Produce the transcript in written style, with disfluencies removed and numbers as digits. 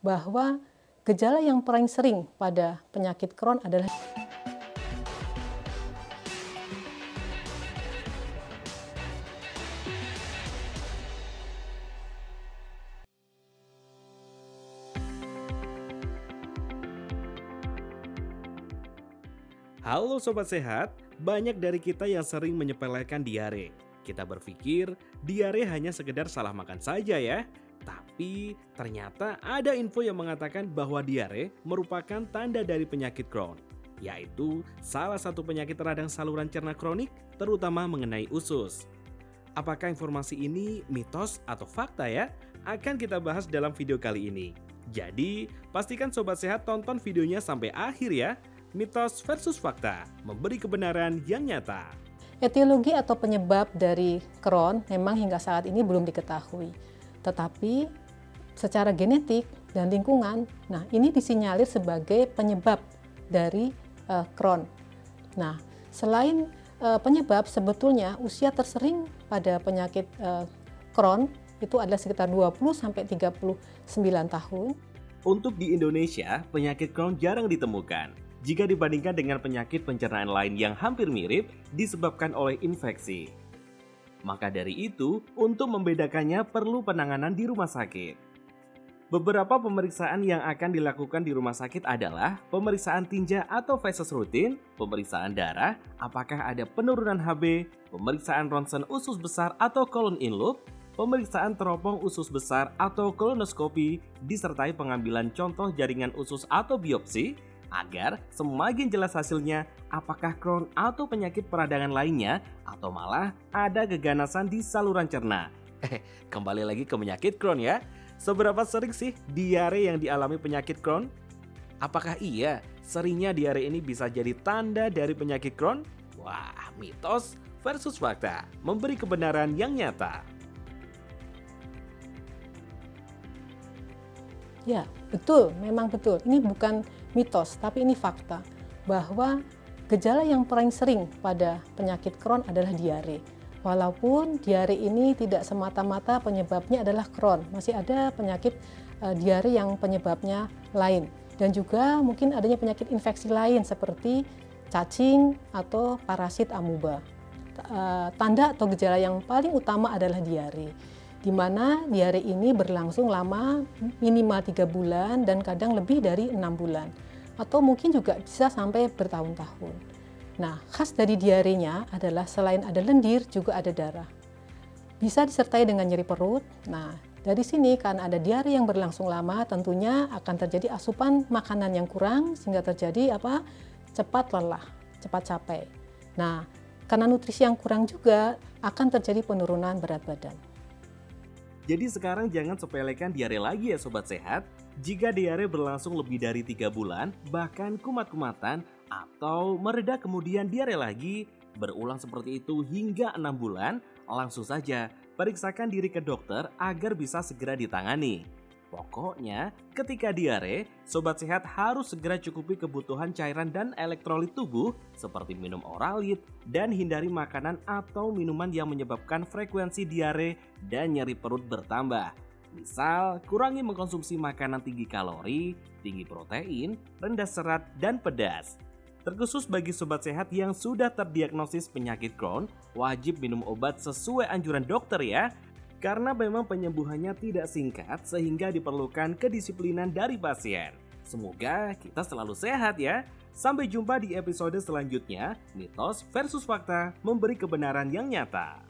bahwa gejala yang paling sering pada penyakit Crohn adalah Halo Sobat Sehat, banyak dari kita yang sering menyepelekan diare. Kita berpikir diare hanya sekedar salah makan saja ya. Tapi ternyata ada info yang mengatakan bahwa diare merupakan tanda dari penyakit Crohn, yaitu salah satu penyakit radang saluran cerna kronik terutama mengenai usus. Apakah informasi ini mitos atau fakta ya? Akan kita bahas dalam video kali ini. Jadi, pastikan Sobat Sehat tonton videonya sampai akhir ya. Mitos versus fakta, memberi kebenaran yang nyata. etiologi atau penyebab dari Crohn memang hingga saat ini belum diketahui. Tetapi secara genetik dan lingkungan, nah ini disinyalir sebagai penyebab dari Crohn. Nah, selain penyebab, sebetulnya usia tersering pada penyakit Crohn itu adalah sekitar 20-39 tahun. Untuk di Indonesia, penyakit Crohn jarang ditemukan jika dibandingkan dengan penyakit pencernaan lain yang hampir mirip disebabkan oleh infeksi. Maka dari itu, untuk membedakannya perlu penanganan di rumah sakit. Beberapa pemeriksaan yang akan dilakukan di rumah sakit adalah pemeriksaan tinja atau feses rutin, pemeriksaan darah, apakah ada penurunan HB, pemeriksaan ronsen usus besar atau colon in loop, pemeriksaan teropong usus besar atau kolonoskopi, disertai pengambilan contoh jaringan usus atau biopsi, agar semakin jelas hasilnya apakah Crohn atau penyakit peradangan lainnya atau malah ada keganasan di saluran cerna. Kembali lagi ke penyakit Crohn ya. Seberapa sering sih diare yang dialami penyakit Crohn? Apakah iya seringnya diare ini bisa jadi tanda dari penyakit Crohn? Wah, mitos versus fakta, memberi kebenaran yang nyata. Ya, betul, memang betul. Ini bukan mitos, tapi ini fakta. Bahwa gejala yang paling sering pada penyakit Crohn adalah diare. Walaupun diare ini tidak semata-mata penyebabnya adalah Crohn, masih ada penyakit diare yang penyebabnya lain. Dan juga mungkin adanya penyakit infeksi lain seperti cacing atau parasit amuba. Tanda atau gejala yang paling utama adalah diare, di mana diare ini berlangsung lama, minimal 3 bulan dan kadang lebih dari 6 bulan. Atau mungkin juga bisa sampai bertahun-tahun. Nah, khas dari diarenya adalah selain ada lendir, juga ada darah. Bisa disertai dengan nyeri perut. Nah, dari sini karena ada diare yang berlangsung lama, tentunya akan terjadi asupan makanan yang kurang sehingga terjadi cepat lelah, cepat capek. Nah, karena nutrisi yang kurang juga akan terjadi penurunan berat badan. Jadi sekarang jangan sepelekan diare lagi ya Sobat Sehat. Jika diare berlangsung lebih dari 3 bulan, bahkan kumat-kumatan atau mereda kemudian diare lagi, berulang seperti itu hingga 6 bulan, langsung saja periksakan diri ke dokter agar bisa segera ditangani. Pokoknya, ketika diare, Sobat Sehat harus segera cukupi kebutuhan cairan dan elektrolit tubuh seperti minum oralit dan hindari makanan atau minuman yang menyebabkan frekuensi diare dan nyeri perut bertambah. Misal, kurangi mengkonsumsi makanan tinggi kalori, tinggi protein, rendah serat, dan pedas. Terkhusus bagi Sobat Sehat yang sudah terdiagnosis penyakit Crohn, wajib minum obat sesuai anjuran dokter ya. Karena memang penyembuhannya tidak singkat sehingga diperlukan kedisiplinan dari pasien. Semoga kita selalu sehat ya. Sampai jumpa di episode selanjutnya. Mitos versus fakta, memberi kebenaran yang nyata.